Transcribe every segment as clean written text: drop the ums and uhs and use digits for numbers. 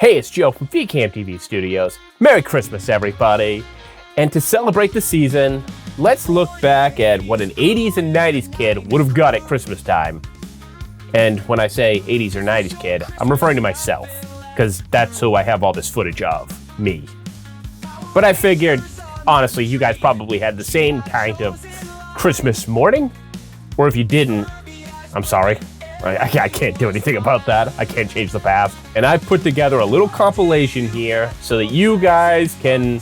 Hey, it's Joe from VCam TV Studios. Merry Christmas, everybody. And to celebrate the season, let's look back at what an 80s and 90s kid would have got at Christmas time. And when I say 80s or 90s kid, I'm referring to myself, because that's who I have all this footage of, me. But I figured, honestly, you guys probably had the same kind of Christmas morning, or if you didn't, I'm sorry. I can't do anything about that. I can't change the past. And I put together a little compilation here so that you guys can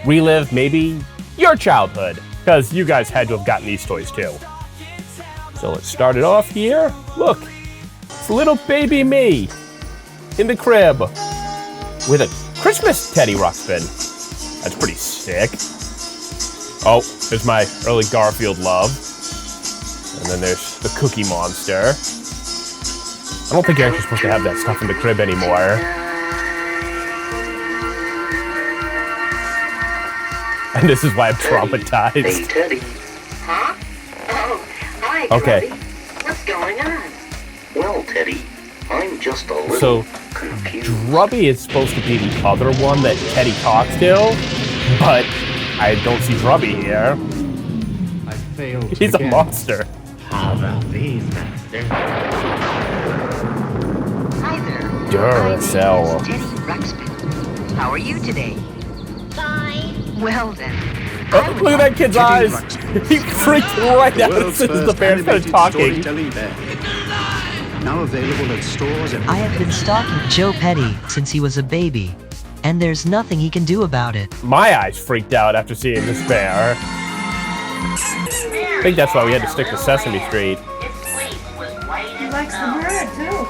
relive maybe your childhood, because you guys had to have gotten these toys too. So let's start it off here. Look, it's little baby me in the crib with a Christmas Teddy Ruxpin. That's pretty sick. Oh, there's my early Garfield love. And then there's the Cookie Monster. I don't think you're actually supposed to have that stuff in the crib anymore. And this is why I'm traumatized. Hey, Teddy. Huh? Oh, hi, okay. Teddy. What's going on? Well, Teddy, I'm just a little confused. Drubby is supposed to be the other one that Teddy talks to, but I don't see Drubby here. I failed. He's a monster. How about these, master? Hi there. Duracell. My name is Teddy Ruxpin. How are you today? Fine. Well then. Oh, look at that kid's eyes. He freaked right out as soon as the bear started talking. Now available at stores and I have been stalking Joe Petty since he was a baby, and there's nothing he can do about it. My eyes freaked out after seeing this bear. I think that's why we had to stick to Sesame Street. He likes the bird, too.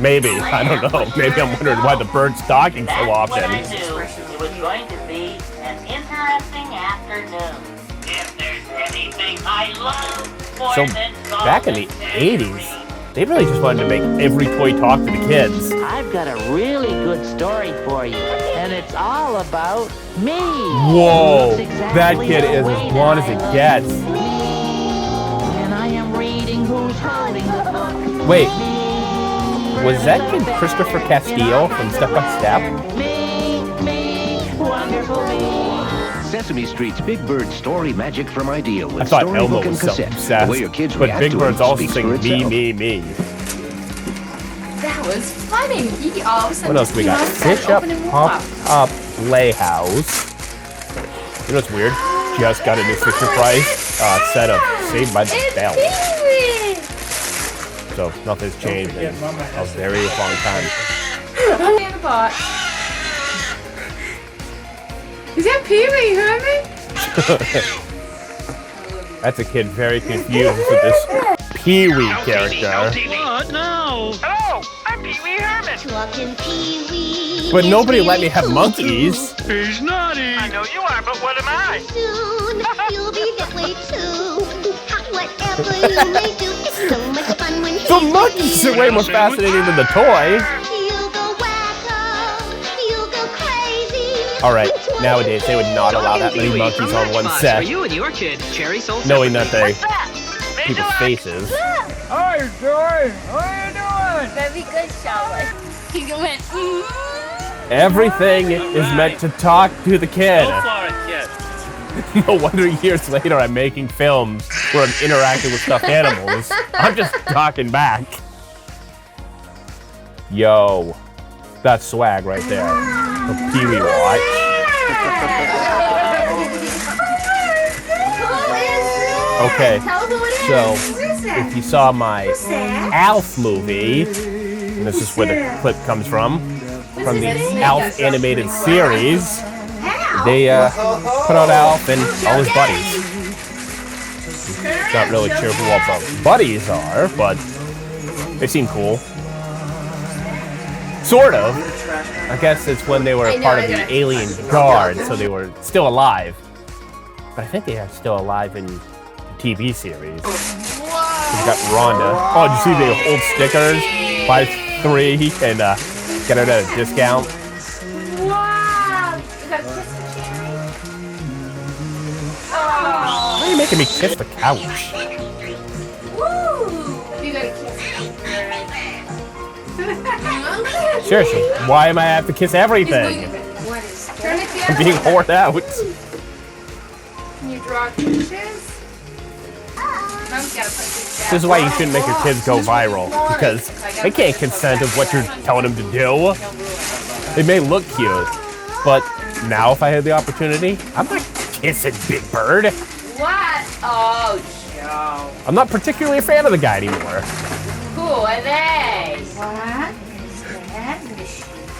Maybe, I don't know. Maybe I'm wondering why the bird's talking so often. It was going to be an interesting afternoon. If there's anything I love more So, than back in the 80s, they really just wanted to make every toy talk to the kids. I've got a really good story for you, and it's all about me. Whoa, that kid is as blonde as it gets. And I am reading who's holding the book. Wait, was that kid Christopher Castillo from Step by Step? Me, wonderful me. Sesame Street's Big Bird story magic from idea with I thought storybook Elmo and was so cassette. obsessed, The way your kids but react Big to Bird's it also speaks singing for itself. me. That was funny. He all of a sudden What else do we got? Fish Up, Pop Up, Playhouse. You know what's weird? Just got a new Fisher Price set of Saved by the Bell. So nothing's changed in a very long time. In the box. Is that Pee-wee Herman? That's a kid very confused with this Pee-wee character. What? No! Hello, I'm Pee-wee Herman. Walking Pee-wee. But nobody let me have monkeys. He's naughty. I know you are, but what am I? Soon you'll be that way too. Whatever you may do, it's so much fun when The monkeys are way more fascinating than the toy. you'll go wacko, you'll go crazy. Alright, nowadays they would not allow that many monkeys on one set, You and your kid, Cherry sold knowing that they What's that? people's faces. How you doing? How you doing? Very good shower. He went, Everything is meant to talk to the kid. Go for it, kid. No wonder years later I'm making films where I'm interacting with stuffed animals. I'm just talking back. Yo, that's swag right there. The Pee-wee watch. Okay, so if you saw my Alf movie, and this is where the clip comes from the Alf animated series, they put out Alf and all his buddies. Not really sure who all the buddies are, but they seem cool. Sort of. I guess it's when they were part of the Alien Guard, so they were still alive. But I think they are still alive in the TV series. We've got Rhonda. Oh, did you see the old stickers? Buy 3 and get it at a discount. wow. You got Christmas cherry? Why are you making me kiss the couch? Woo! You got a kiss. Seriously, why am I have to kiss everything? I'm being whored out. Can you draw fishes? This is why you shouldn't make your kids go viral, because they can't consent of what you're telling them to do. It may look cute, but now if I had the opportunity, I'm not kissing Big Bird. What? Oh, Joe. I'm not particularly a fan of the guy anymore. Who are they? What?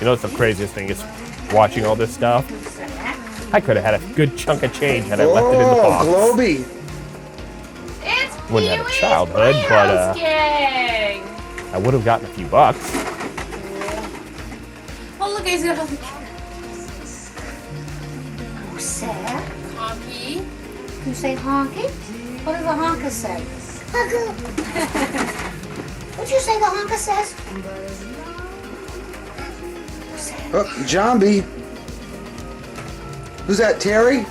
You know what's the craziest thing is watching all this stuff? I could have had a good chunk of change had I left it in the box. Globy. It's Wouldn't have a childhood, but I would have gotten a few bucks. Oh, look, he's got all the Who said? Honky. You say honky? What does the honker say? Honker. What'd you say the honker says? Oh, Zombie. Who's that, Terry?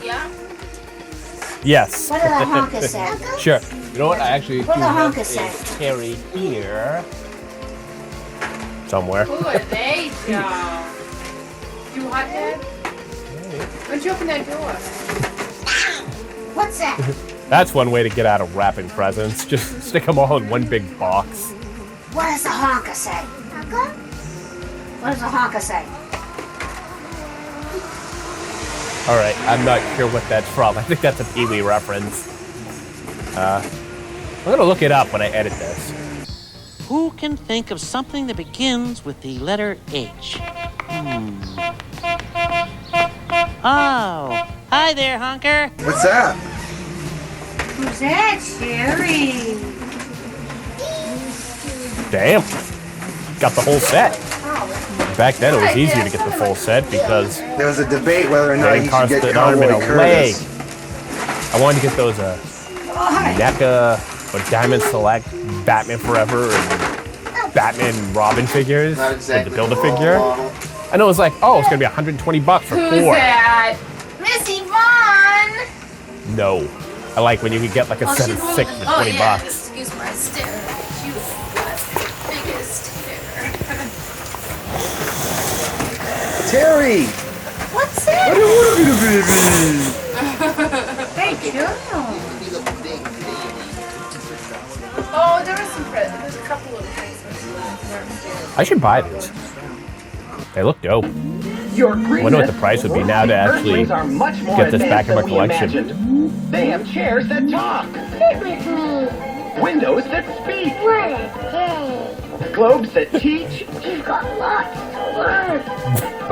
Yeah. Yes. What did the honker say? Sure. You know what? I actually What did the honker say? Terry here. Somewhere. Who are they, Joe? You hot, Dad? Why'd you open that door? What's that? That's one way to get out of wrapping presents. Just stick them all in one big box. What does the honker say? Honker? What does the honker say? All right, I'm not sure what that's from. I think that's a Pee-wee reference. I'm gonna look it up when I edit this. Who can think of something that begins with the letter H? Oh, hi there, honker. What's that? Who's that, Sherry? Damn. Got the whole set. Back then it was easier to get the full set because There was a debate whether or not they he should cost get an arm and Cowboy a leg. Curtis. I wanted to get those NECA or Diamond Select Batman Forever and Batman and Robin figures with the Build-A-Figure. And it was like, oh, it's gonna be $120 for Who's 4. that? Missy Vaughn. No. I like when you could get like a set of 6 for $20. Excuse my stare. You got the biggest stare. Terry! What's that? Hey, Joe. Oh, there was some presents. There's a couple of things. I should buy these. They look dope. Your I wonder what the price would be now to actually get this back in my collection. They have chairs that talk. Sit with me. Windows that speak. What a day. Globes that teach. You've got lots to learn.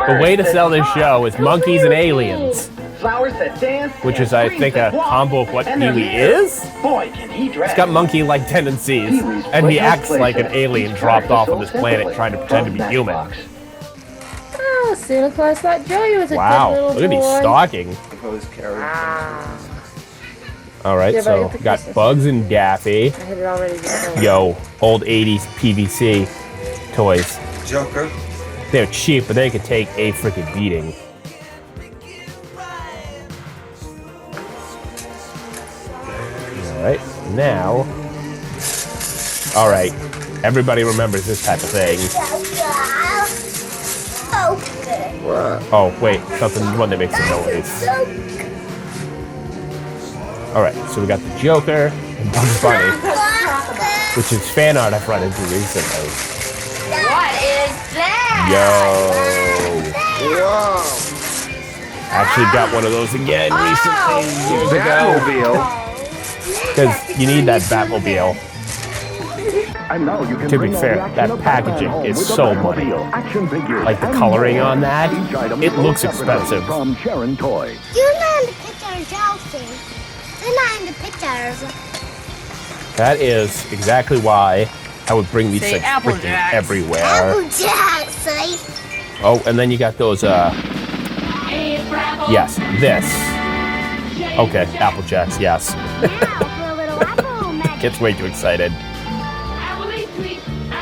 The way to sell this show is monkeys and aliens, Flowers that dance. which is, I think, a combo of what Pee-wee is. Boy, can he dress. He's got monkey-like tendencies, and he acts like an alien dropped off on this planet trying to pretend to be human. Oh, Santa Claus thought Joey was a Wow, good little look at these boy. stocking. All right, Yeah, but I so got the got Christmas Bugs and Daffy. I had it already. Yo, old 80s PVC toys. Joker. They're cheap, but they could take a freaking beating. All right, now. All right, everybody remembers this type of thing. Oh, wait, something, one that makes a noise. All right, so we got the Joker and Bugs Bunny, which is fan art I've run into recently. What is that? Yo. Whoa. Actually got one of those again recently, years ago. Because you need that Batmobile. And now you can To be fair, that packaging is so money. Like the coloring on that, it looks expensive. From Sharon Toy. You're not in the pictures, Chelsea. You're not in the pictures. That is exactly why I would bring these things freaking Jacks. everywhere. Apple Jacks, see? Oh, and then you got those, yes, this. Okay, Apple Jacks, yes. Now for a little apple magic. Gets way too excited.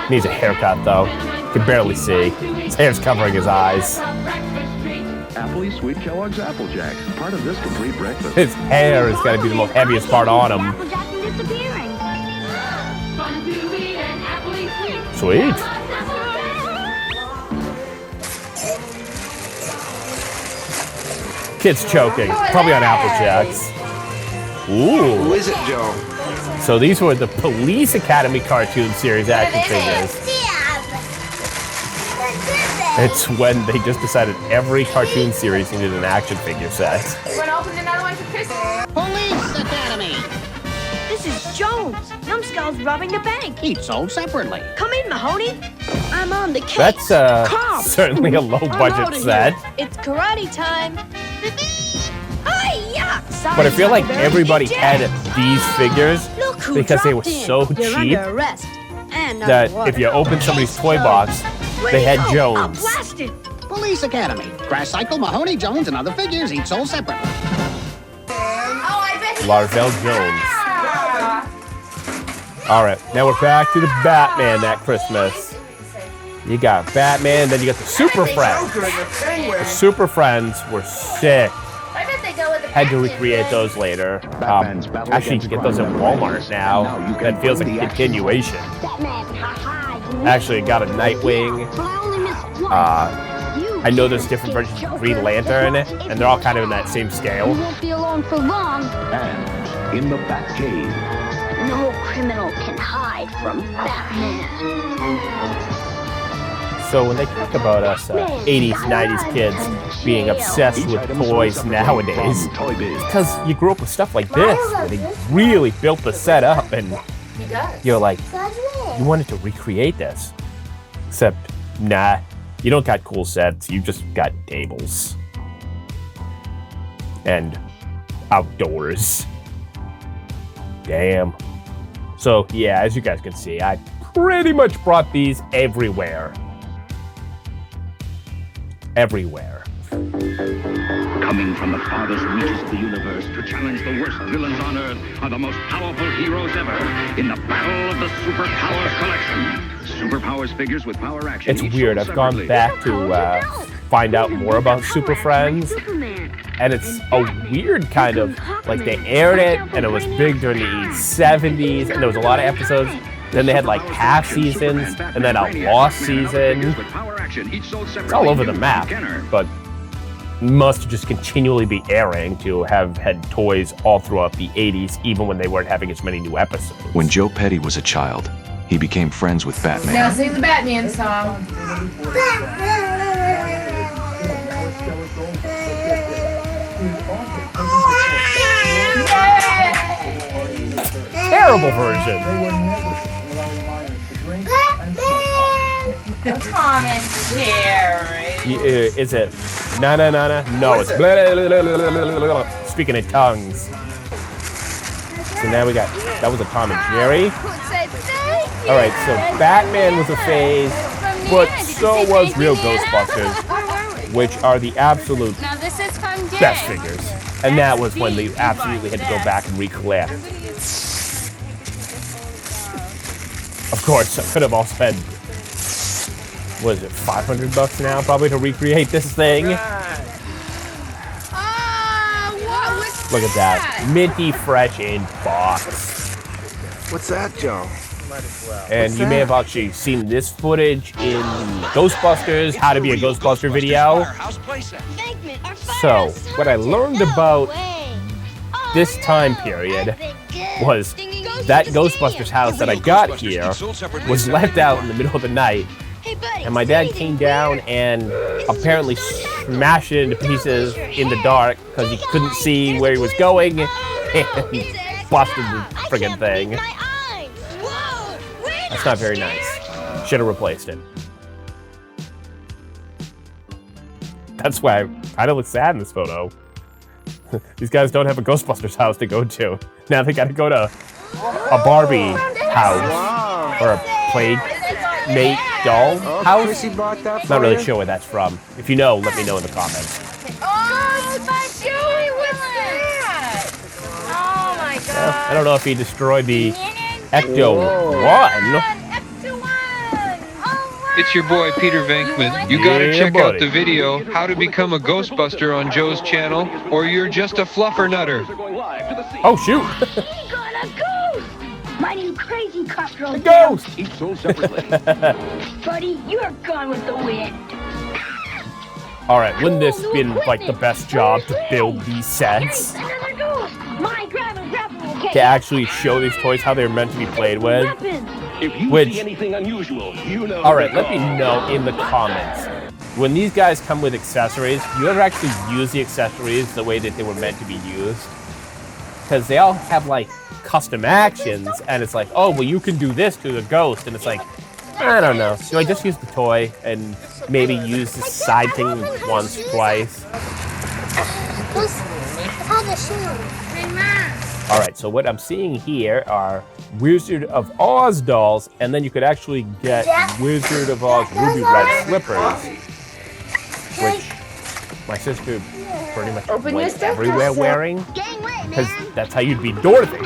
Needs a haircut, though. Can barely see. His hair's covering his eyes. Appley Sweet Kellogg's Apple Jacks, part of this complete breakfast. His hair is got to be the most heaviest part on him. Apple Jacks are disappearing. Sweet. kid's choking. Probably on Apple Jacks. Ooh. Who is it, Joe? So these were the Police Academy cartoon series action figures. It's when they just decided every cartoon series needed an action figure set. You want to open another one for Christmas? Police Academy. This is Jones. Numbskull's robbing the bank. Each sold separately. Come in, Mahoney. I'm on the case. That's Cops. certainly a low budget set. It's karate time. Hi-ya! But I feel like everybody had these figures Look who because they were dropped in. so You're cheap under arrest. And that underwater. if you opened somebody's toy box, they had I'll Jones. blast it. Police Academy. Crash Cycle, Mahoney, Jones, and other figures, each sold separately. Oh, I bet he Larvell Jones. All right, now we're back to the Batman that Christmas. You got Batman, then you got the Super Friends. The Super Friends were sick. I bet they go with the Had to recreate those later. Actually, you can get those at Walmart now. That feels like a continuation. Actually, got a Nightwing. I know there's different versions of Green Lantern, and they're all kind of in that same scale. Won't be alone for long. And in the Batcave. No criminal can hide from Batman. So when they talk about us 80s, 90s kids being obsessed with toys nowadays, it's because you grew up with stuff like this, where they really built the set up, and you're like, you wanted to recreate this. Except, nah, you don't got cool sets, you just got tables. And outdoors. Damn. So yeah, as you guys can see, I pretty much brought these everywhere. Everywhere. Coming from the farthest reaches of the universe to challenge the worst villains on Earth are the most powerful heroes ever in the Battle of the Superpowers Collection. Superpowers figures with power action. It's weird. I've gone back to find out more about Super Friends, and it's a weird kind of, like, they aired it, and it was big during the 70s, and there was a lot of episodes. Then they had like half seasons, and then a lost season. It's all over the map, but must just continually be airing to have had toys all throughout the 80s, even when they weren't having as many new episodes. When Joe Petty was a child, he became friends with Batman. Now sing the Batman song. Terrible version. Tom and Jerry. Is it na na na na? No, it's blah, blah, blah, blah, blah, blah, blah. Speaking in tongues. So now we got, that was a Tom and Jerry. All right, so Batman was a phase, but so was real Ghostbusters, which are the absolute best figures. And that was when they absolutely had to go back and recollect. Of course, I could have also had, what is it, $500 now probably to recreate this thing? Look at that, minty fresh in box. What's that, Joe? And you may have actually seen this footage in Ghostbusters, How to Be a Ghostbuster video. So, what I learned about this time period was that Ghostbusters house that I got here was left out in the middle of the night, and my dad came down and apparently smashed it into pieces in the dark because he couldn't see where he was going and busted the friggin' thing. That's not very nice. Should have replaced it. That's why I kind of look sad in this photo. These guys don't have a Ghostbusters house to go to. Now they gotta go to a Barbie house or a Playmate doll house. Not really sure where that's from. If you know, let me know in the comments. Oh, my Joey, what's that? Oh my God. I don't know if he destroyed the Ecto-1. It's your boy Peter Venkman. You gotta check out the video, How to Become a Ghostbuster on Joe's channel, or you're just a fluffer nutter. Oh shoot! We got a ghost! My new crazy cop girl. A ghost! Each sold separately. Buddy, you're gone with the wind. All right, wouldn't this been like the best job to build these sets? To actually show these toys how they're meant to be played with? Which, all right, let me know in the comments. When these guys come with accessories, do you ever actually use the accessories the way that they were meant to be used? Because they all have like custom actions, and it's like, oh, well, you can do this to the ghost, and it's like, I don't know. Do I just use the toy and maybe use the side thing once, twice? All right, so what I'm seeing here are Wizard of Oz dolls, and then you could actually get Wizard of Oz ruby red slippers, which my sister pretty much went everywhere wearing, because that's how you'd be Dorothy.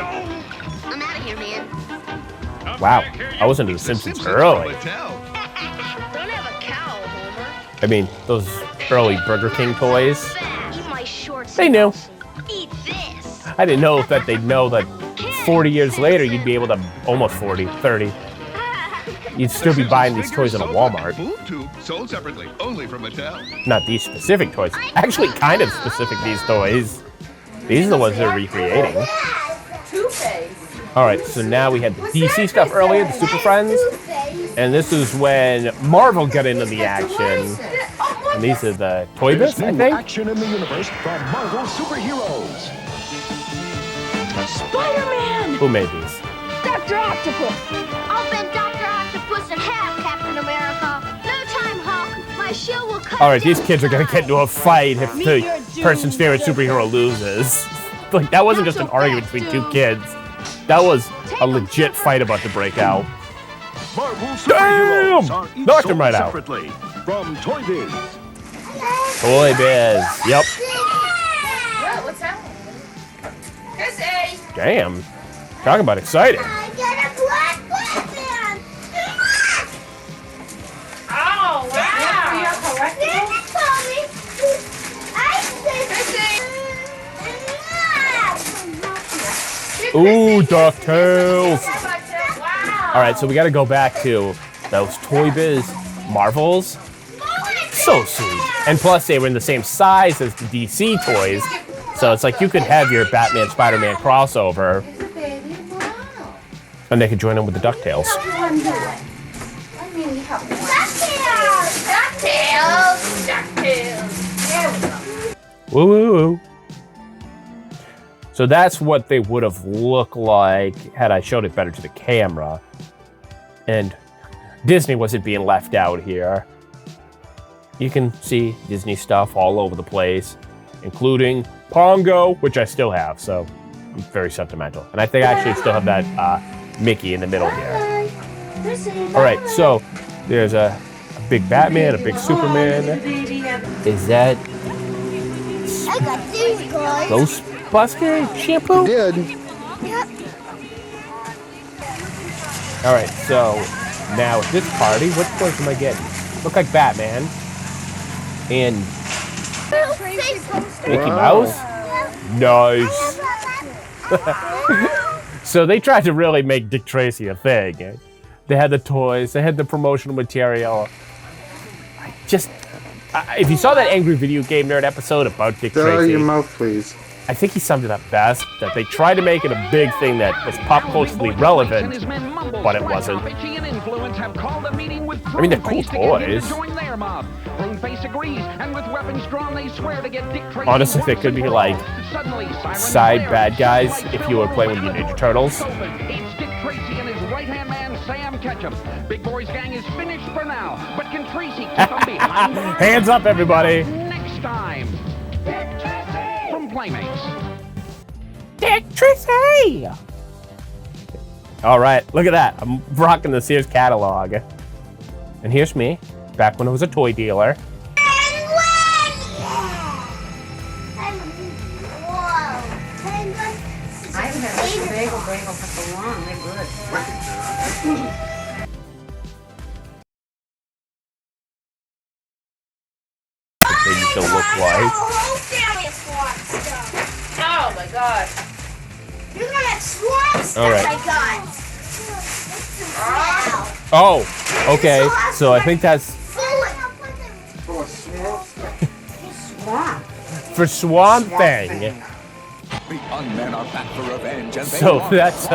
Wow, I was into The Simpsons early. I mean, those early Burger King toys, they knew. I didn't know that they'd know that 40 years later you'd be able to, almost 40, 30, you'd still be buying these toys in a Walmart. Sold separately, only from Mattel. Not these specific toys. Actually, kind of specific, these toys. These are the ones they're recreating. All right, so now we had the DC stuff earlier, the Super Friends. And this is when Marvel got into the action. And these are the Toy Bits, I think? Action in the universe from Marvel superheroes. Spider-Man! Who made these? Dr. Octopus! I'll bend Dr. Octopus in half, Captain America. No time, Hulk. My shield will cut. All right, these kids are going to get into a fight if the person's favorite superhero loses. Like, that wasn't just an argument between two kids. That was a legit fight about to break out. Damn! Knocked him right out. From Toy Biz. Toy Biz, yep. What's happening? Chrissy! Damn. Talking about exciting. Oh, wow! Ooh, DuckTales. All right, so we got to go back to those Toy Biz Marvels. So sweet. And plus, they were in the same size as the DC toys. So it's like you could have your Batman, Spider-Man crossover. And they could join in with the DuckTales. Woo, woo, woo. So that's what they would have looked like had I showed it better to the camera. And Disney wasn't being left out here. You can see Disney stuff all over the place, including Pongo, which I still have, so I'm very sentimental. And I think I actually still have that Mickey in the middle here. All right, so there's a big Batman, a big Superman. Is that Ghostbusters shampoo? Did. Yep. All right, so now at this party, what toys am I getting? Look like Batman and Mickey Mouse. Nice. So they tried to really make Dick Tracy a thing. They had the toys, they had the promotional material. If you saw that Angry Video Game Nerd episode about Dick Tracy, Shut your mouth, please. I think he summed it up best, that they tried to make it a big thing that was pop culturally relevant, but it wasn't. I mean, they're cool toys. Honestly, they could be like side bad guys if you were playing with your Ninja Turtles. It's Dick Tracy and his right-hand man, Sam Ketchum. Big Boy's gang is finished for now, but can Tracy keep them behind? Hands up, everybody! Next time, from Playmates. Dick Tracy! All right, look at that. I'm rocking the Sears catalog. And here's me, back when I was a toy dealer. I haven't had such a bagel for so long. They're good. They used to look like. Oh my god. You're gonna have swamps. All right. I got. Oh, okay. So I think that's. For Swamp Thing. So that's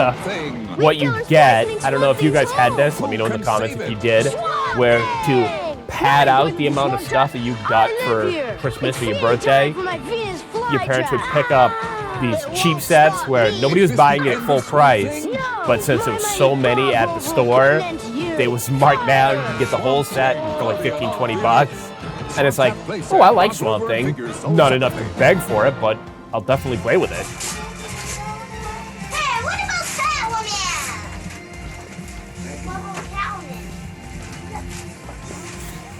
what you get. I don't know if you guys had this. Let me know in the comments if you did. Where to pad out the amount of stuff that you got for Christmas or your birthday, your parents would pick up these cheap sets where nobody was buying it at full price, but since there was so many at the store, they was marked down. You get the whole set for like 15, 20 bucks. And it's like, oh, I like Swamp Thing. Not enough to beg for it, but I'll definitely play with it. Hey, what about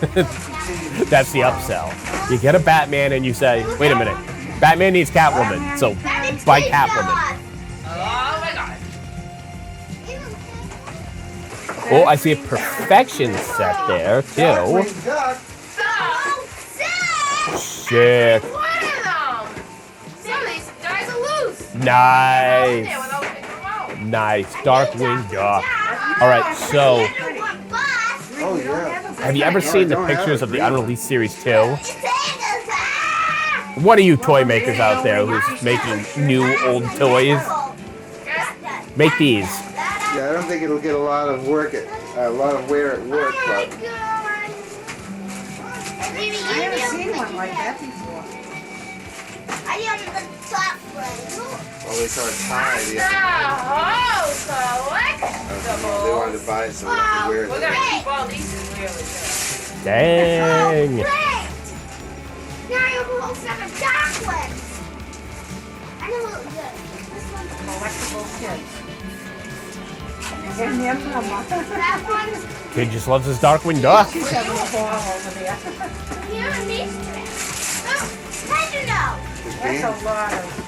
Catwoman? That's the upsell. You get a Batman and you say, wait a minute, Batman needs Catwoman, so buy Catwoman. Oh my god. Oh, I see a Perfection set there, too. Sick. Nice. Nice. Darkwing Duck. Alright, so have you ever seen the pictures of the unreleased series 2? What are you toy makers out there who's making new old toys? Make these. Yeah, I don't think it'll get a lot of wear at work, but I haven't seen one like that before. I am the top one. well, they saw it tied. They They wanted to buy it so they could wear it. We're gonna keep all these really good. Dang. Now you also have a dark one. I know what good. This one's Collectible kids. that one. Kid just loves his Darkwing Duck. She's having a ball over there. Here are these strips. Oh, how'd you know? That's a lot of...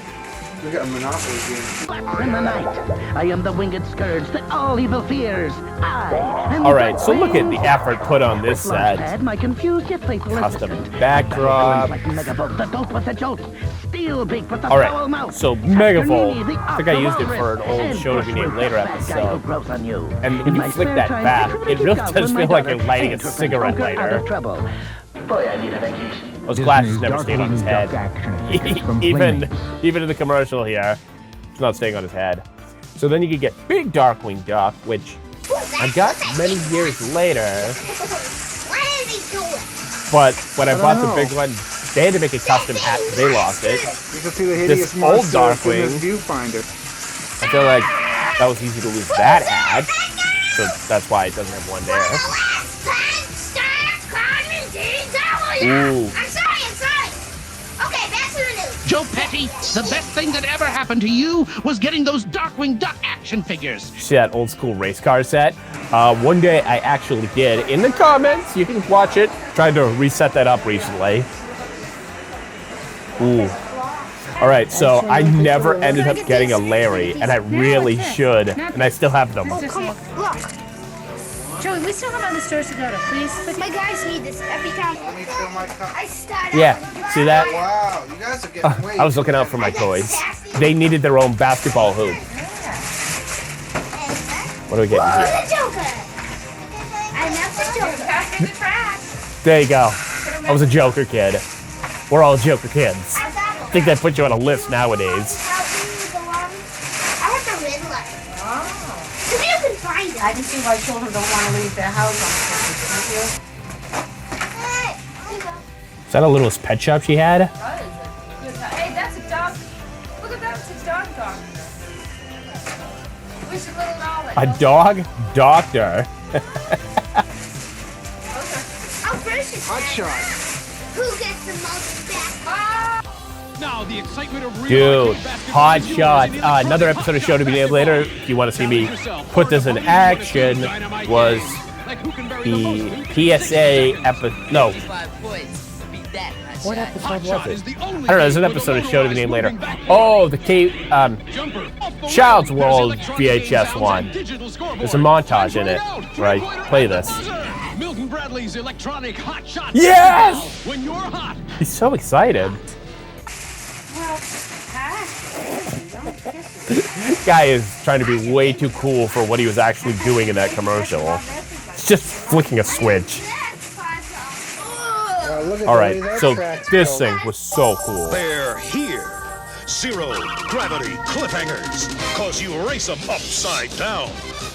Look at a Monopoly game. In the night, I am the winged scourge that all evil fears. Alright, so look at the effort put on this set. My confused yet faithful Custom assistant. backdrop. Alright, so Megavolt. I think I used it for an old Show to Be Named Later episode. And when you flick that back, it really does feel like you're lighting a cigarette lighter. Boy, I need a vacation. Those glasses never stayed on his head. even in the commercial here, it's not staying on his head. So then you could get Big Darkwing Duck, which I got many years later. What is he doing? But when I bought the big one, they had to make a custom hat because they lost it. You can see the hideous This old monster in Darkwing, this viewfinder. I feel like that was easy to lose that hat. So that's why it doesn't have one there. Ooh. I'm sorry. Okay, back to the news. Joe Petty, the best thing that ever happened to you was getting those Darkwing Duck action figures. See that old school race car set? One day I actually did. In the comments, you can watch it. Tried to reset that up recently. Ooh. Alright, so I never ended up getting a Larry, and I really should. And I still have them. Look. Joey, we still have other stores to go to, please. My guys need this every time. Let me fill my cup. I start Yeah, see that? Wow, you guys are getting way. I was looking out for my toys. They needed their own basketball hoop. What do we get in here? The Joker. I love the Joker. Back in the trash. There you go. I was a Joker kid. We're all Joker kids. I think that puts you on a list nowadays. I have the Riddler. If you can find it. I can see why children don't want to leave their house on Christmas. Is that a little pet shop she had? Hey, that's a dog. Look at that. It's a dog doctor. Where's your little dolly? A dog doctor. Hot shot. Who gets the most back? Now the excitement of Dude, hot shot. Another episode of Show to Be Named Later, if you want to see me put this in action, was the PSA episode. No. What episode was it? I don't know, there's an episode of Show to Be Named Later. Oh, the Child's World VHS one. There's a montage in it where I play this. Milton Bradley's electronic hot shot. Yes! When you're hot. He's so excited. Guy is trying to be way too cool for what he was actually doing in that commercial. It's just flicking a switch. look at All the right, way that so track's this built. thing was so cool. They're here. Zero gravity cliffhangers, cause you race them upside down,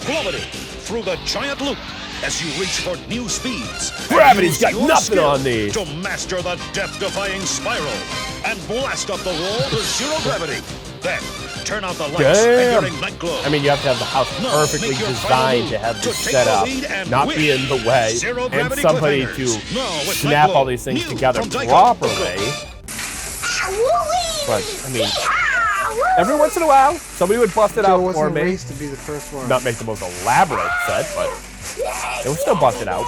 plummeting through the giant loop as you reach for new speeds. Gravity's got Use your nothing skill on these. to master the death-defying spiral and blast up the wall to zero gravity. Then turn out the lights and your ignite glow. I mean, you have to have the house Now, perfectly make your designed final to have move this to take set the up, lead and not win. be in the way, Zero and gravity somebody to cliffhangers. Now with snap Night all Glow, these things new together from Dyke. properly. But, I mean, every once in a while, somebody would bust it Joe out wasn't for me. raised to be the first one. Not make the most elaborate set, but it was still busted out.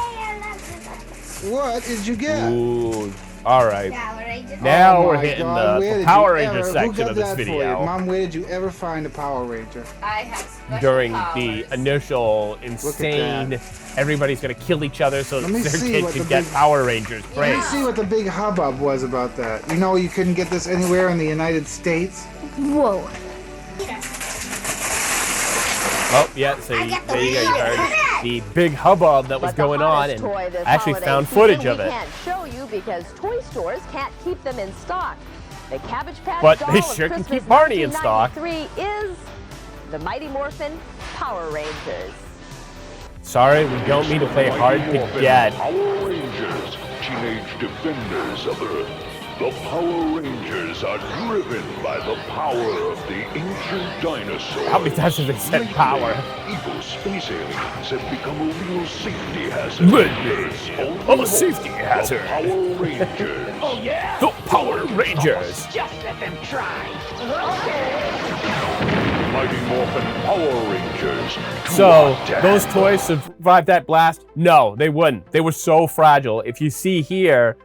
What did you get? Ooh, all right. Now we're hitting the Power Rangers section of this video. Mom, where did you ever find a Power Ranger? I have special During powers. the initial insane, everybody's gonna kill each other so Let me their see kid what can the get big- Power Rangers Let me praise. see what the big hubbub was about that. You know, you couldn't get this anywhere in the United States. Whoa. Oh, yeah, so there you go, you heard the big hubbub that was going on, and I actually found footage of it. Can't show you because toy stores can't keep them in stock. The Cabbage Patch But doll they of sure can Christmas keep Barney in stock. 1993 is the Mighty Morphin Power Rangers. Sorry, we don't mean to play hard to get. Power Rangers, teenage defenders of Earth. The Power Rangers are driven by the power of the ancient dinosaurs. How many times have they said power? Evil space aliens have become a real safety hazard. I'm a safety hazard. The Power Rangers. Oh, yeah? The Power Rangers. Just let them try. Mighty Morphin Power Rangers. So, those toys survived that blast? No, they wouldn't. They were so fragile. If you see here,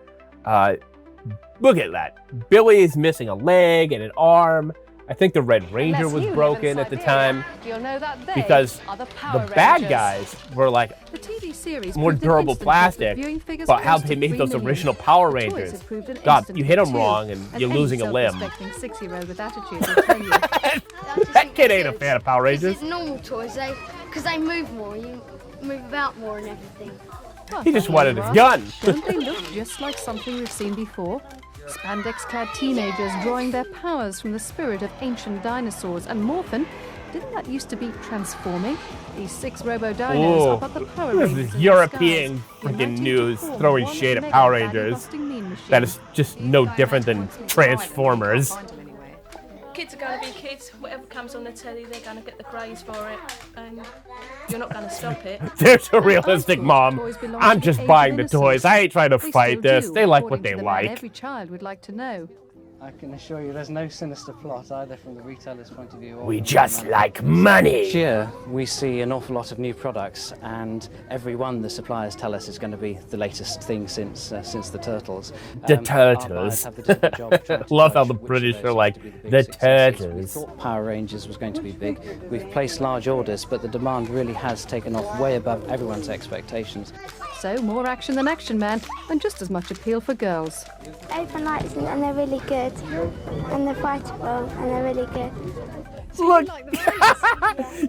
look at that. Billy is missing a leg and an arm. I think the Red Ranger was broken at the time You'll know that they because are the the Power bad Rangers. guys were like The TV series more proved an durable instant hit, plastic, with viewing figures but how close they to make 3 those million. original Power Toys Rangers. have proved an God, instant you hit hit them too, wrong and you're any losing a limb. self-respecting 6-year-old with attitude will tell you. That kid ain't a fan of Power Rangers. It's normal toys, because they move more. You move about more and everything. Well, He just there wanted you his are. gun. Don't they look just like something we've seen before? Spandex-clad teenagers drawing their powers from the spirit of ancient dinosaurs. And Morphin, didn't that used to be transforming? These 6 robo-dinos Oh, are but the Power this Rangers is in European disguise, freaking uniting to news form throwing one shade at mega Power body Rangers. busting mean machine. That is just no different than Transformers. Kids are going to be kids. Whatever comes on the telly, they're going to get the craze for it. And you're not going to stop it. There's a realistic mom. I'm just buying the toys. I ain't trying to fight this. They like what they like. Every child would like to know. I can assure you there's no sinister plot either from the retailer's point of view. We just like money. Each year we see an awful lot of new products, and every one the suppliers tell us is going to be the latest thing since the Turtles. The Our Turtles. buyers have the difficult job of trying to Love how judge the which of British those are are like, going to be the big the successes. We Turtles. thought Power Rangers was going to be big. We've placed large orders, but the demand really has taken off way above everyone's expectations. So, more action than Action Man, and just as much appeal for girls. Everyone likes them and they're really good. And they're fightable and they're really good. Look,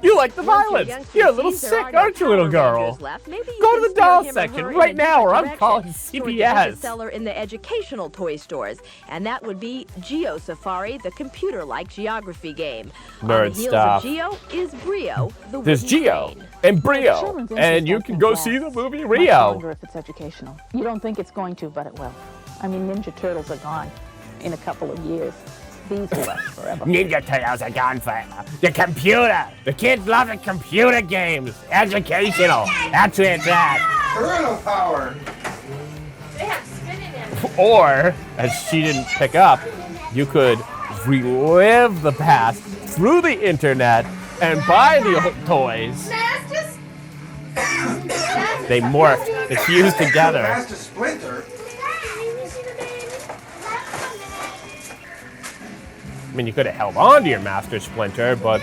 you like the violence. You're a little sick, aren't you, little girl? Go to the doll section right now, or I'm calling CPS. Seller in the educational toy stores, and that would be Geo Safari, the computer-like geography game. Nerd On the heels stuff. of Geo is Brio, the There's wooden Geo train. and Brio, and you can go see the movie Rio. wonder if it's educational. You don't think it's going to, but it will. I mean, Ninja Turtles are gone in a couple of years. These will last forever. Ninja Turtles are gone forever. The computer. The kids love the computer games. Educational. That's where it's at. Parental power. They have spinning in it. Or, as she didn't pick up, you could relive the past through the internet and buy the old toys. They morphed. They fused together. Master Splinter. I mean, you could have held on to your Master Splinter, but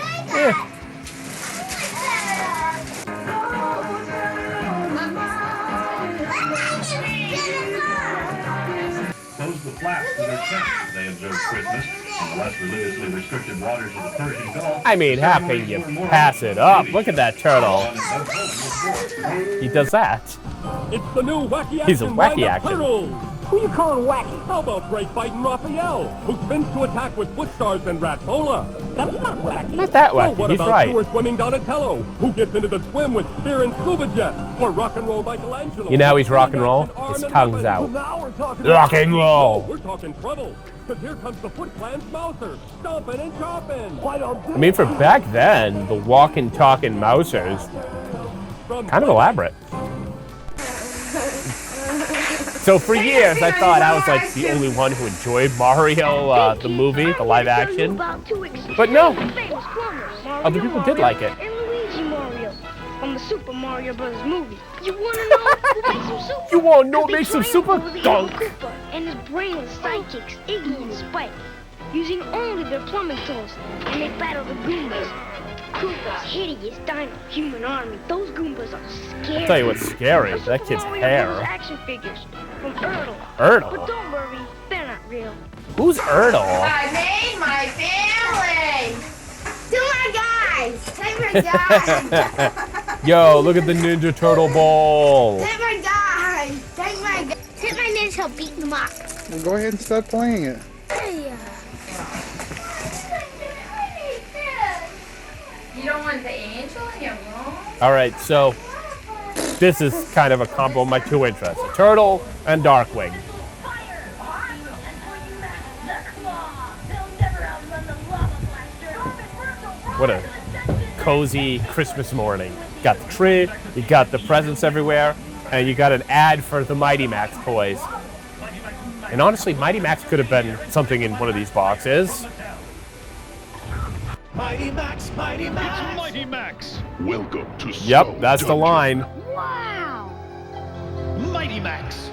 Close the flaps to their chests as they observe Christmas in the less religiously restricted waters of the Persian Gulf. I mean, how can you pass it up? Look at that turtle. He does that. It's the new Wacky Action. He's a Wacky Action. Turtle. Who you calling wacky? How about Great Fightin' Raphael, who spins to attack with foot stars and Ratpola? That's not wacky. Not that wacky, Oh, what he's about right. Sewer Swimming Donatello, who gets into the swim with spear and scuba jet? Or rock and roll Michelangelo? You know how he's rock and roll? His tongue's out. Now we're talking Rock and roll. We're talking trouble. Because here comes the Foot Clan's Mouser, stomping and chopping. I mean, for back then, the walking, talking Mousers, kind of elaborate. So for years, I thought I was like the only one who enjoyed Mario, the movie, the live action. But no, other people did like it. And Luigi Mario from the Super Mario Brothers movie. You want to know who makes some soup? You want to know what makes some super dunk? And his brainless sidekicks, Iggy and Spike, using only their plumbing tools, and they battle the Goombas. Koopa's hideous dino-human army. Those Goombas are scary. I'll tell you what's scary, that kid's hair. Action figures from Erdl. Erdl? But don't worry, they're not real. Who's Erdl? I made my family. To my guys. Take my guys. Yo, look at the Ninja Turtle ball. Take my guys. Take my guys. Take my ninja, beat them up. Well, go ahead and start playing it. Hey. You don't want the angel in your room? All right, so this is kind of a combo of my two interests, Turtle and Darkwing. What a cozy Christmas morning. You got the tree, you got the presents everywhere, and you got an ad for the Mighty Max toys. And honestly, Mighty Max could have been something in one of these boxes. Mighty Max, Mighty Max, it's Mighty Max. Welcome to Yep, that's the line. Wow. Mighty Max.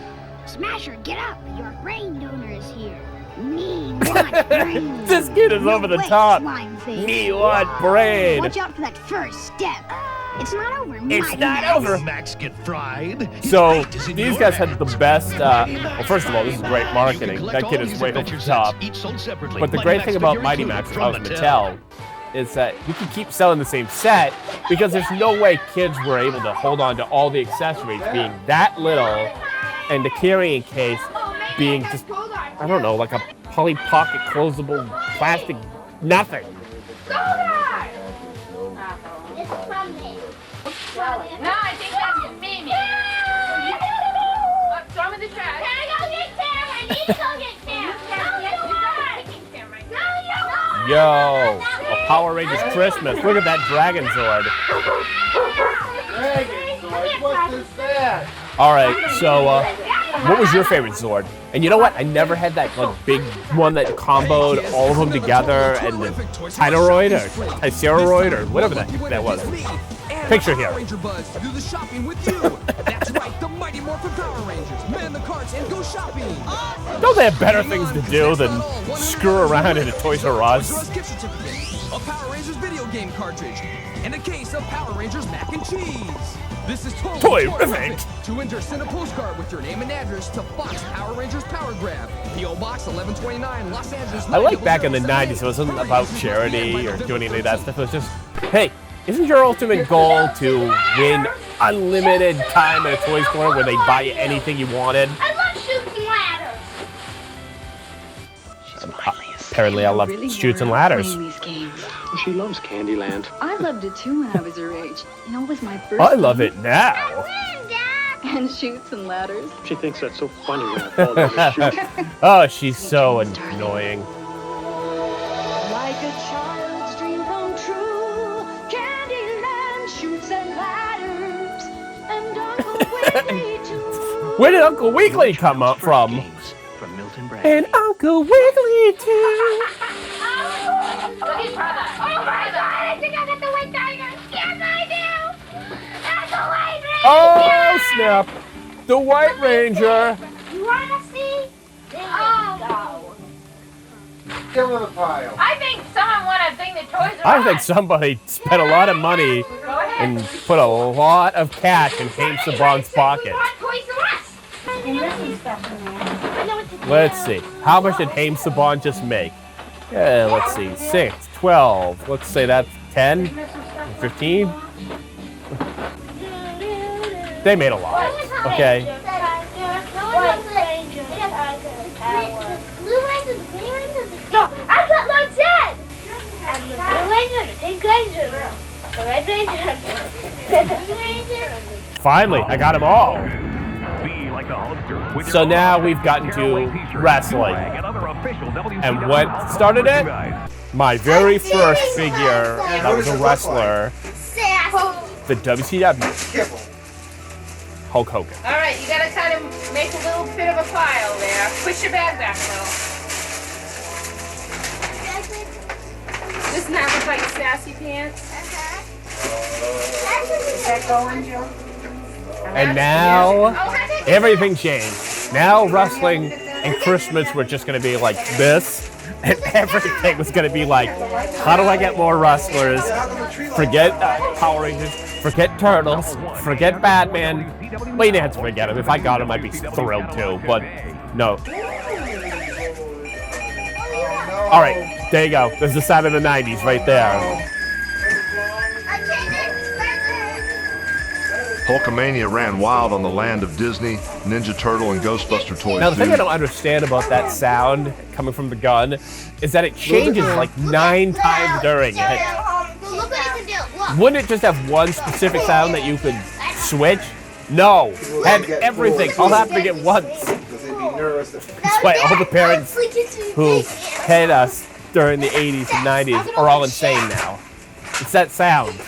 Smasher, get up. Your brain donor is here. Me want brain. This kid is over the top. Me want brain. Watch out for that first step. It's not over. It's not over. Max get fried. So these guys had the best. Well, first of all, this is great marketing. That kid is way over the top. But the great thing about Mighty Max from Mattel is that you can keep selling the same set because there's no way kids were able to hold on to all the accessories being that little and the carrying case being just, I don't know, like a Polly Pocket closable plastic nothing. No, I think that's the Mimi. Throw in the trash. Can I go get Sam? I need to go get Sam. Yo, a Power Rangers Christmas. Look at that Dragon Zord. Dragon Zord, what is that? All right, so what was your favorite Zord? And you know what? I never had that like big one that comboed all of them together and the Titanoid or Triceroid or whatever that was. Picture here. Ranger Buzz to do the shopping with you. That's right, the mighty Morphin Power Rangers. Man the carts and go shopping. Don't they have better things to do than screw around in a Toys R Us? Gift certificate, a Power Rangers video game cartridge, and a case of Power Rangers mac and cheese. This is totally terrific. To enter, send a postcard with your name and address to Fox Power Rangers Power Grab, P.O. Box 1129, Los Angeles. I like back in the 90s, it wasn't about charity or doing any of that stuff. It was just, hey, isn't your ultimate goal to win unlimited time at a toy store where they buy you anything you wanted? I love shooting ladders. Apparently I love shoots and ladders. She loves Candyland. I loved it too when I was her age. You know, it was my first. I love it now. And shoots and ladders. She thinks that's so funny when I call her a shoot. Oh, she's so annoying. Like a child's dream come true, Candyland shoots and ladders, and Uncle Wiggly too. Where did Uncle Wiggly come up from? And Uncle Wiggly too. Oh my God! I think I got the white tiger. Yes, I do. That's the white ranger. Oh snap! The White Ranger. You wanna see? Oh. Give him a pile. I think someone wanna bring the Toys R Us. I think somebody spent a lot of money and put a lot of cash in James Saban's pocket. Let's see. How much did James Saban just make? Yeah, let's see. 6, 12. Let's say that's 10, 15. They made a lot. Okay. Finally, I got them all. So now we've gotten to wrestling. And what started it? My very first figure that was a wrestler, the WCW. Hulk Hogan. All right, you gotta kind of make a little bit of a pile there. Push your bag back, though. Doesn't that look like sassy pants? Is that going, Joe? And now everything changed. Now wrestling and Christmas were just going to be like this. And everything was going to be like, how do I get more wrestlers? Forget Power Rangers. Forget Turtles. Forget Batman. Well, you didn't have to forget him. If I got him, I'd be thrilled too. But no. All right, there you go. There's the sign of the 90s right there. Hulkamania ran wild on the land of Disney, Ninja Turtle, and Ghostbuster toys. Now, the thing I don't understand about that sound coming from the gun is that it changes like 9 times during it. Wouldn't it just have one specific sound that you could switch? No, had everything all happening at once. That's why all the parents who had us during the 80s and 90s are all insane now. It's that sound.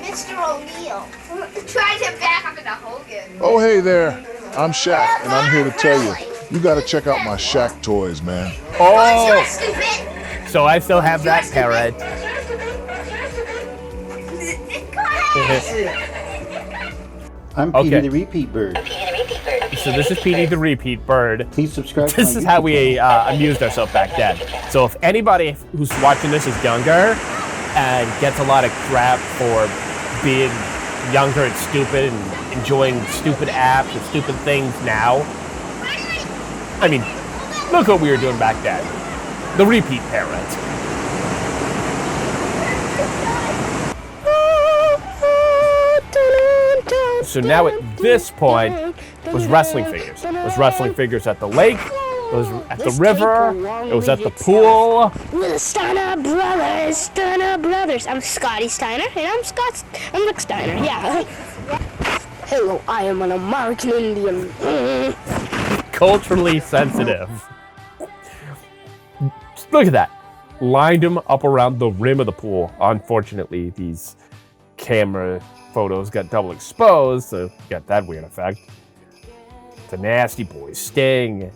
Mr. O'Neill. Try to back up into Hogan. Oh, hey there. I'm Shaq, and I'm here to tell you, you gotta check out my Shaq toys, man. Oh! So I still have that parrot. I'm Petey the Repeat Bird. So this is Petey the Repeat Bird. Please subscribe. This is how we amused ourselves back then. So if anybody who's watching this is younger and gets a lot of crap for being younger and stupid and enjoying stupid apps and stupid things now, I mean, look what we were doing back then. The Repeat Parrot. So now at this point, it was wrestling figures. It was wrestling figures at the lake, it was at the river, it was at the pool. We're the Steiner Brothers. I'm Scotty Steiner, and I'm Rick Steiner, yeah. Hello, I am an American Indian. Culturally sensitive. Look at that. Lined them up around the rim of the pool. Unfortunately, these camera photos got double exposed, so got that weird effect. The Nasty Boys, Sting,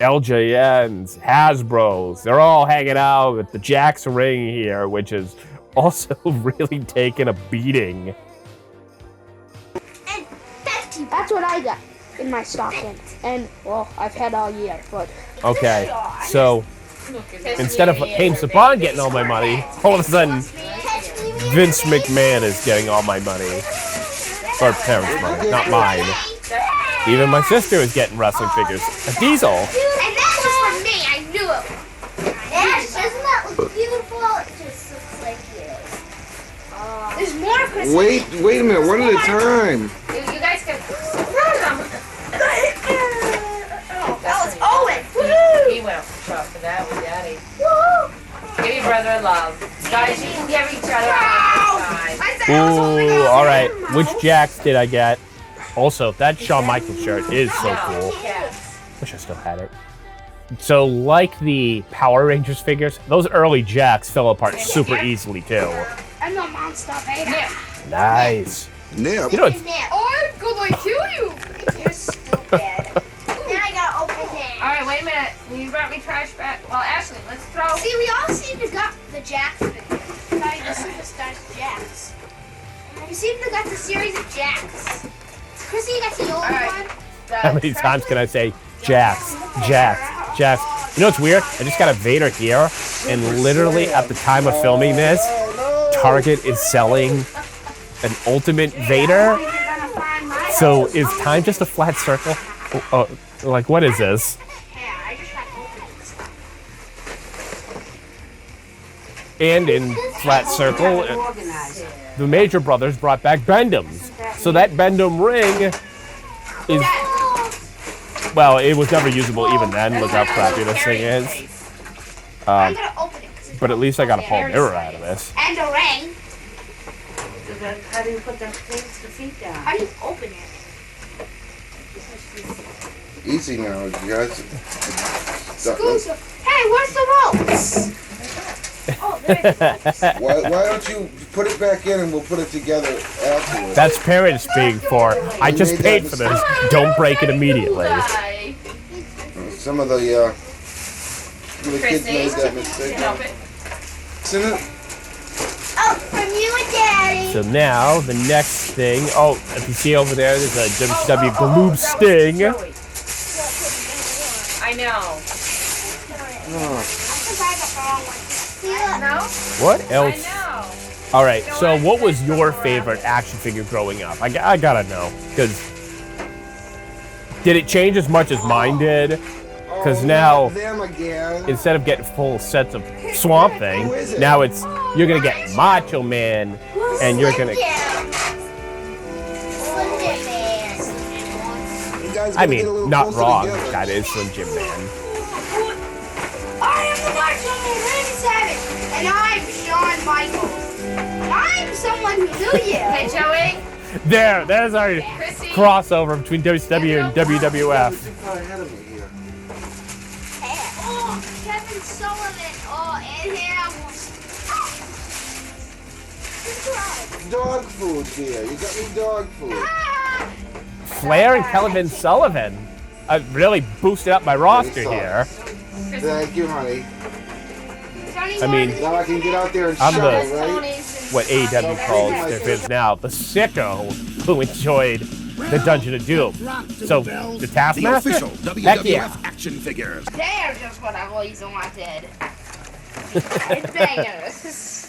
LJNs, Hasbros, they're all hanging out at the Jakks ring here, which is also really taking a beating. And 50, that's what I got in my stocking. And, well, I've had all year, but... Okay, so instead of James Bond getting all my money, all of a sudden Vince McMahon is getting all my money. Or parents' money, not mine. Even my sister is getting wrestling figures. A Diesel. And that was for me, I knew it. Yes, doesn't that look beautiful? It just looks like you. There's more Christmas. Wait a minute, one at a time. You guys can... That was Owen. He went for that with Daddy. Give your brother a love. Guys, you can give each other a time. Ooh, alright. Which Jakks did I get? Also, that Shawn Michaels shirt is so cool. Wish I still had it. So, like the Power Rangers figures, those early Jakks fell apart super easily, too. I'm a monster beta. Nice. Nip. You know, it's, Or go boy kill you. You're stupid. Now I gotta open it. All right, wait a minute. You brought me trash back. Well, Ashley, let's throw. See, we all seem to got the Jakks figures. Like the Superstars Jakks. You seem to got the series of Jakks. Chrissy, you got the old one. how many times can I say Jakks, Jakks, Jakks? You know what's weird? I just got a Vader here, and literally at the time of filming this, Target is selling an Ultimate Vader. So is time just a flat circle? Like, what is this? And in flat circle, the Major Brothers brought back Bendoms. So that Bendom ring is, well, it was never usable even then. Look how crappy this thing is. I'm gonna open it. But at least I got a Paul mirror out of this. And a ring. So then how do you put the feet down? How do you open it? Easy now, you guys. Exclusive. Hey, where's the ropes? Oh, there it is. Why don't you put it back in and we'll put it together afterwards? That's parents being for, I just paid for this, don't break it immediately. Some of the kids made that mistake. Isn't it? Oh, from you and Daddy. So now, the next thing, oh, if you see over there, there's a WCW Gloob Sting. I know. What else? Alright, so what was your favorite action figure growing up? I gotta know, because did it change as much as mine did? Because now, instead of getting full sets of Swamp Thing, now it's, you're gonna get Macho Man, and you're gonna... I mean, not wrong, that is Slim Jim Man. I am the Macho Man, Randy Savage, and I'm Shawn Michaels. And I'm someone who knew you. Hey, Joey. There's our crossover between WCW and WWF. Oh, Kevin Sullivan. Oh, and him. Dog food here. You got me dog food. Flair and Kelvin Sullivan. I really boosted up my roster here. Thank you, honey. I mean, now I can get out there and I'm show, the, right? what AEW calls their fans now, the sicko who enjoyed the Dungeon of Doom. So, the Taskmaster? The official Heck yeah. WWF action figures. They're just what I've always wanted. It's bangers.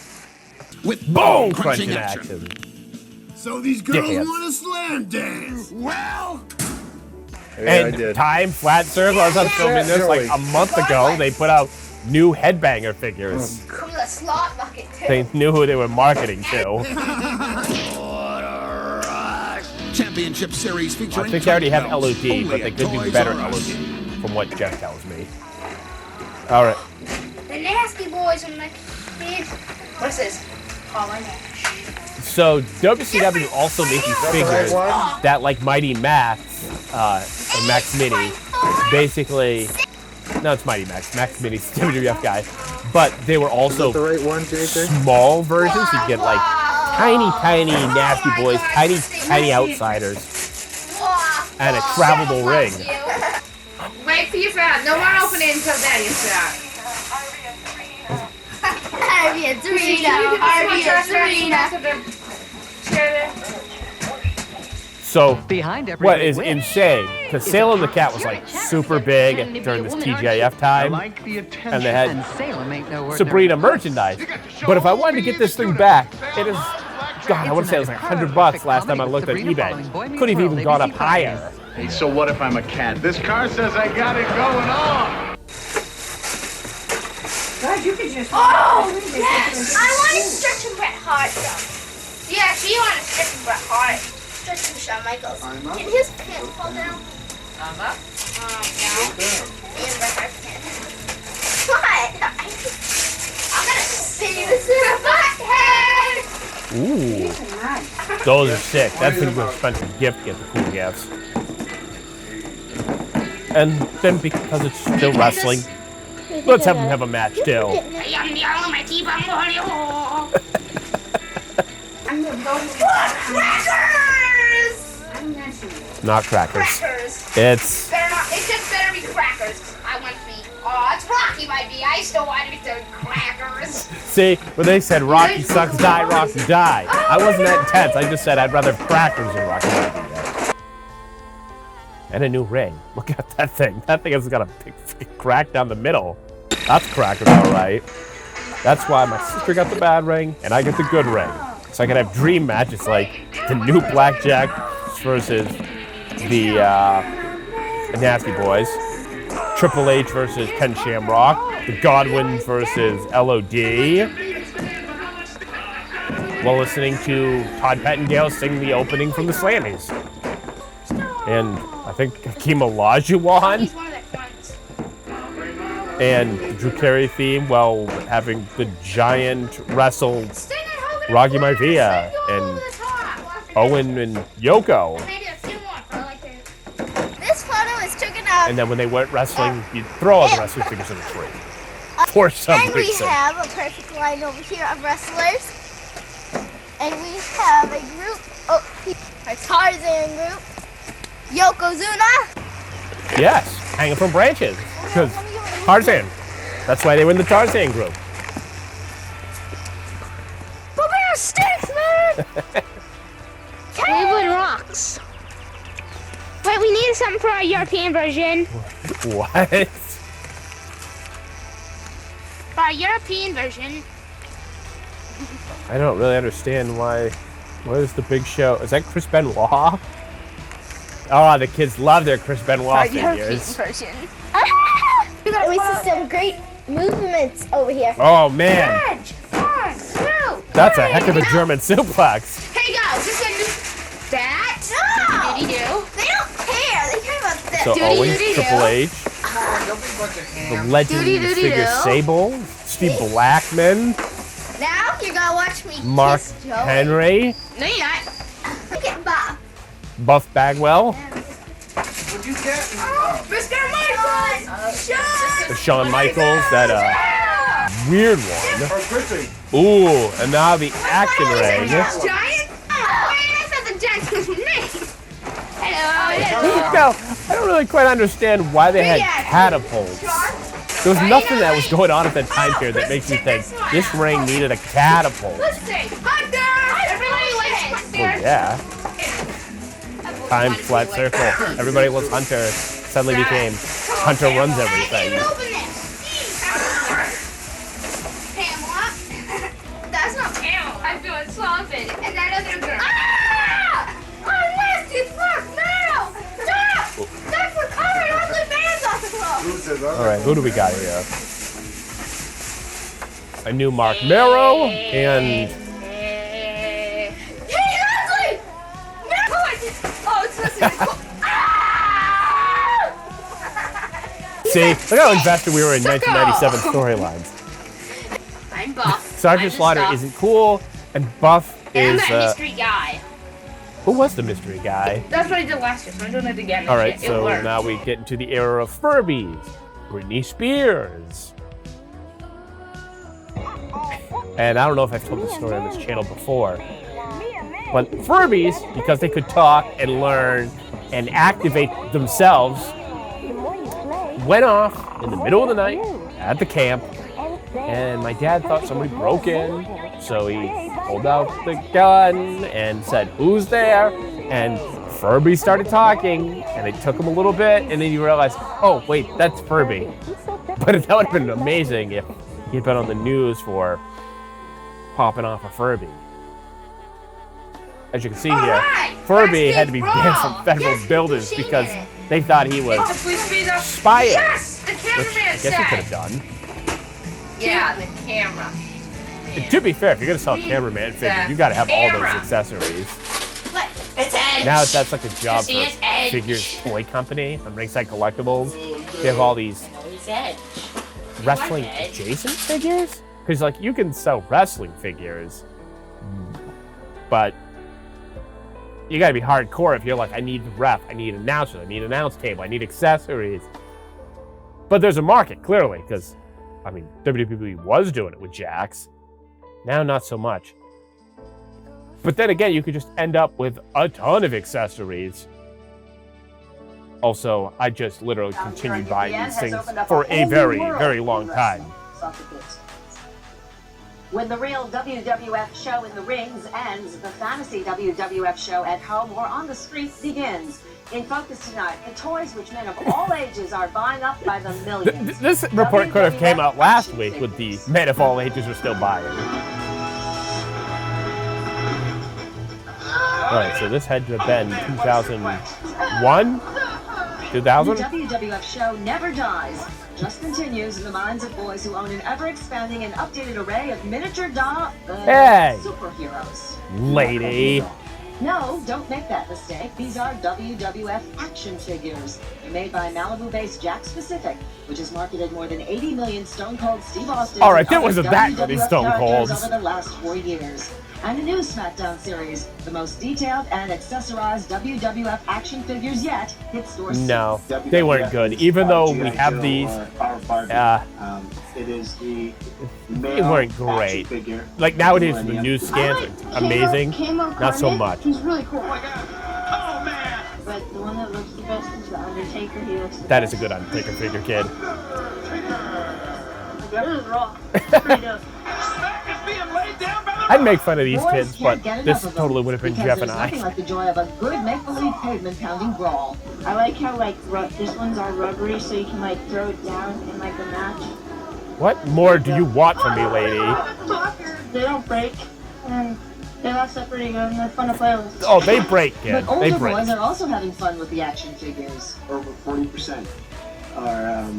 With bone crunching action. So these girls Dickheads. want to slam dance. Well, And Time Flat Circle, I was filming this like a month ago. They put out new Headbanger figures. From the slot bucket, too. They knew who they were marketing to. Championship Series featuring. I think they already have LOD, but they could do better LOD, from what Jeff tells me. All right. The Nasty Boys are my kids. What's this? Oh, my gosh. So WCW also made these figures that, like Mighty Max, or Max Mini, basically. No, it's Mighty Max. Max Mini's the WWF guy, but they were also small versions. You get like tiny Nasty Boys, tiny Outsiders, and a travelable ring. Wait for your fat. No more opening until then, you fat. So, what is insane, because Salem the Cat was like super big during this TGIF time, and they had Sabrina merchandise. But if I wanted to get this thing back, it is, God, I want to say it was like $100 last time I looked at eBay. Couldn't have even gone up higher. Hey, so what if I'm a cat? This car says I got it going on. God, you can just. Oh, yes! I wanted Stretch and Bret Hart, though. Yeah, she wanted Stretch and Bret Hart. Stretch and Shawn Michaels. Can his pants fall down? Up? No. And Bret Hart's pants. What? I'm gonna spin you this in a butt head! Ooh, those are sick. That's an expensive gift to get the cool gifts. And then because it's still wrestling, let's have them have a match too. Not crackers. It's. Better not. It just better be crackers. I want to be. Oh, it's Rocky, might be. I still want to be doing crackers. See, when they said Rocky sucks, die, Rocky, die. I wasn't that intense. I just said I'd rather have crackers than Rocky. And a new ring. Look at that thing. That thing has got a big crack down the middle. That's crackers, all right. That's why my sister got the bad ring and I get the good ring. So I can have dream matches like the new Blackjack versus the Nasty Boys, Triple H versus Ken Shamrock, the Godwins versus LOD, while listening to Todd Pettingale sing the opening from the Slammies. And I think Hakeem Olajuwon. And the Drew Carey theme while having the giant wrestle Rocky Maivia and Owen and Yoko. This photo is taken out. And then when they went wrestling, you'd throw all the wrestling figures in the tree. For some and we reason. have a perfect line over here of wrestlers. And we have a group, a Tarzan group, Yokozuna. Yes, hanging from branches. Because Tarzan. That's why they were in the Tarzan group. But we're sticks, man! Cleveland rocks. Wait, we need something for our European version. What? For our European version. I don't really understand why. What is the big show? Is that Chris Benoit? Oh, the kids love their Chris Benoit figures. Version. We see some great movements over here. Oh man, Edge, one, two, that's a three. heck of a German suplex. Hey guys, just gonna do that. No! They don't care. They care about this. So Owens, Triple H, the Legend figure Sable, Steve Blackman, Now you're gonna watch me Mark kiss Joey. Henry, No, you're not. Look at Bob. Buff Bagwell, What'd you get? Mr. Michaels! Shawn Michaels, that weird one. Ooh, and now the action ring. Giant? Oh, that's not the giant with me. Hello. No, I don't really quite understand why they had catapults. There was nothing that was going on at that time period that makes me think this ring needed a catapult. Let's see. Hunter! Everybody likes Well, yeah. Time, flat circle. Everybody loves Hunter. Suddenly became Hunter runs everything. Pamela. That's not Pamela. I'm doing something. And that other girl. Ah! Oh, nasty fuck! No! Stop! Stop for coloring ugly bands off the club! All right, who do we got here? A new Mark Marrow and Hey, ugly! No! Oh, it's listening. see, look how invested we were in 1997 storylines. I'm Buff. Sergeant Slaughter isn't cool, and Buff And is I'm that mystery guy. who was the mystery guy? That's what I did last year, so I'm doing it again. All right, It so worked. now we get into the era of Furbies, Britney Spears. And I don't know if I've told this story on this channel before, but Furbies, because they could talk and learn and activate themselves, went off in the middle of the night at the camp, and my dad thought somebody broke in, so he pulled out the gun and said, "Who's there?" And Furby started talking, and it took him a little bit, and then you realize, oh wait, that's Furby. But that would have been amazing if he'd been on the news for popping off a Furby. As you can see here, Furby had to be banned from federal buildings because they thought he was spying, Yes! The which I cameraman guess he said. could have done. Yeah, the camera. And to be fair, if you're gonna sell a cameraman figure, you gotta have all those accessories. Look, it's Edge. Now that's like a job See, for it's Edge. Figures Toy Company on Ringside Collectibles. They have all these It's Edge. wrestling adjacent figures? Because like you can sell wrestling figures, but you gotta be hardcore if you're like, I need the ref, I need announcers, I need announce table, I need accessories. But there's a market, clearly, because I mean, WWE was doing it with Jakks. Now, not so much. But then again, you could just end up with a ton of accessories. Also, I just literally continued buying these things for a very, very long time. When the real WWF show in the rings ends, the fantasy WWF show at home or on the street begins. In focus tonight, the toys which men of all ages are buying up by the millions. This report could have came out last week with the men of all ages are still buying. Alright, so this had to have been 2001? 2000? The WWF show never dies, just continues in the minds of boys who own an ever-expanding and updated array of miniature Hey! superheroes. Lady. No, don't make that mistake. These are WWF Action Figures. They're made by Malibu-based Jakks Pacific, which has marketed more than 80 million Stone Cold Steve Austin. All right, there wasn't that many Stone Colds over the last 4 years. And the new Smackdown series, the most detailed and accessorized WWF action figures yet, hit stores. No, they weren't good. Even though we have these, it is the they weren't great. Like nowadays, the new scans are amazing. Not so much. He's really cool. Oh my God. Oh man! But the one that looks the best is the Undertaker. He looks the That is a good Undertaker figure, kid. That is raw. Straight up. I'd make fun of these kids, but this totally would have been Jeff and I. Nothing like the joy of a good make-believe pavement-pounding brawl. I like how this one's all rubbery, so you can throw it down in a match. What more do you want from me, lady? They don't break, and they last up pretty good, and they're fun to play with. Oh, they break, kid. But They older break. boys are also having fun with the action figures. Over 40% are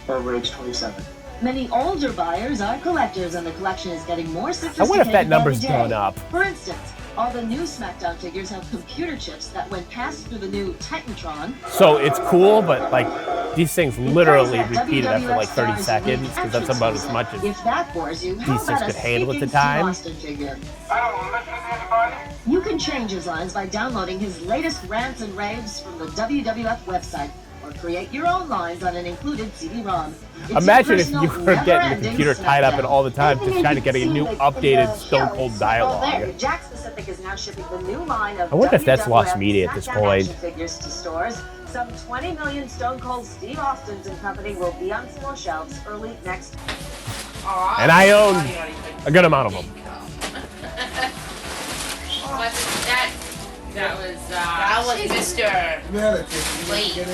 over age 27. Many older buyers are collectors, and the collection is getting more I sophisticated. wonder if that number's every day. gone up. For instance, all the new Smackdown figures have computer chips that, when passed through the new Titantron, So it's cool, but these things literally repeated after 30 seconds, because that's about as much as if that bores you, how these things about a could handle at the speaking Steve time. Austin figure? You can change his lines by downloading his latest rants and raves from the WWF website, or create your own lines on an included CD-ROM. It's Imagine if your you personal, were getting the never-ending computer tied up Smackdown. and all the time just trying to get a new updated Stone Cold dialogue. Jakks Pacific is now shipping the new line of I wonder if that's WWF lost media at this Smackdown point. action figures to stores. Some 20 million Stone Cold Steve Austins and company will be on store shelves early next. And I own a good amount of them. That was Mr. Late.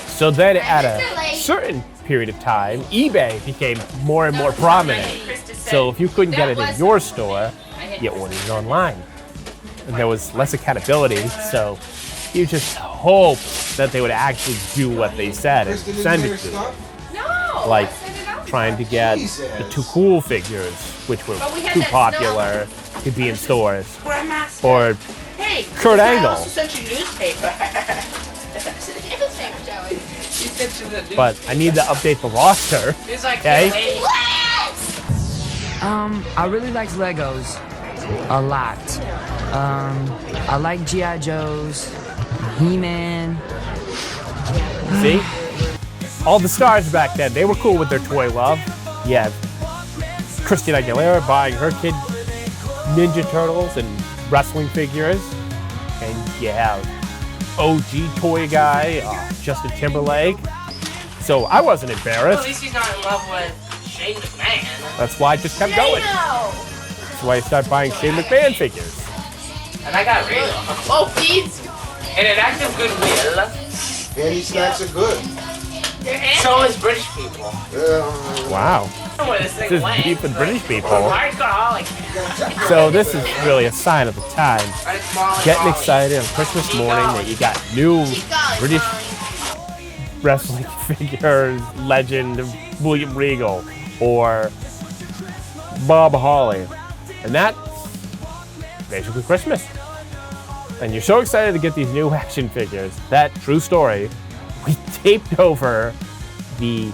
So then at a certain period of time, eBay became more and more prominent. So if you couldn't get it in your store, you ordered it online. And there was less accountability, so you just hope that they would actually do what they said and send it to you. Like trying to get the Too Cool figures, which were too popular to be in stores. Or Kurt Angle. Such a newspaper. But I need to update the roster. Okay? I really like Legos a lot. I like G.I. Joes, He-Man. See? All the stars back then, they were cool with their toy love. Yeah, Christina Aguilera buying her kid Ninja Turtles and wrestling figures. And you have OG toy guy, Justin Timberlake. So I wasn't embarrassed. At least he's not in love with Shane McMahon. That's why I just kept going. That's why I started buying Shane McMahon figures. And I got rid of him. Oh, please! In an act of goodwill. Yeah, these snacks are good. So is British people. Wow. Where This this is thing went. beef with British people. Hardcore. So this is really a sign of the time. Getting excited on Christmas morning that you got new British wrestling figures, legend of William Regal or Bob Holly. And that's basically Christmas. And you're so excited to get these new action figures. That true story. We taped over the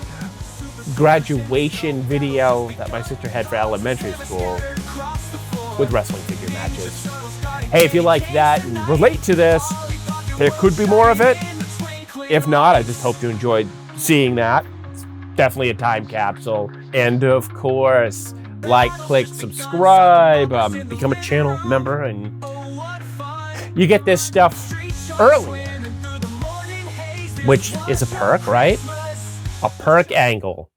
graduation video that my sister had for elementary school with wrestling figure matches. Hey, if you like that and relate to this, there could be more of it. If not, I just hope you enjoyed seeing that. It's definitely a time capsule. And of course, like, click, subscribe, become a channel member, and you get this stuff early, which is a perk, right? A perk angle.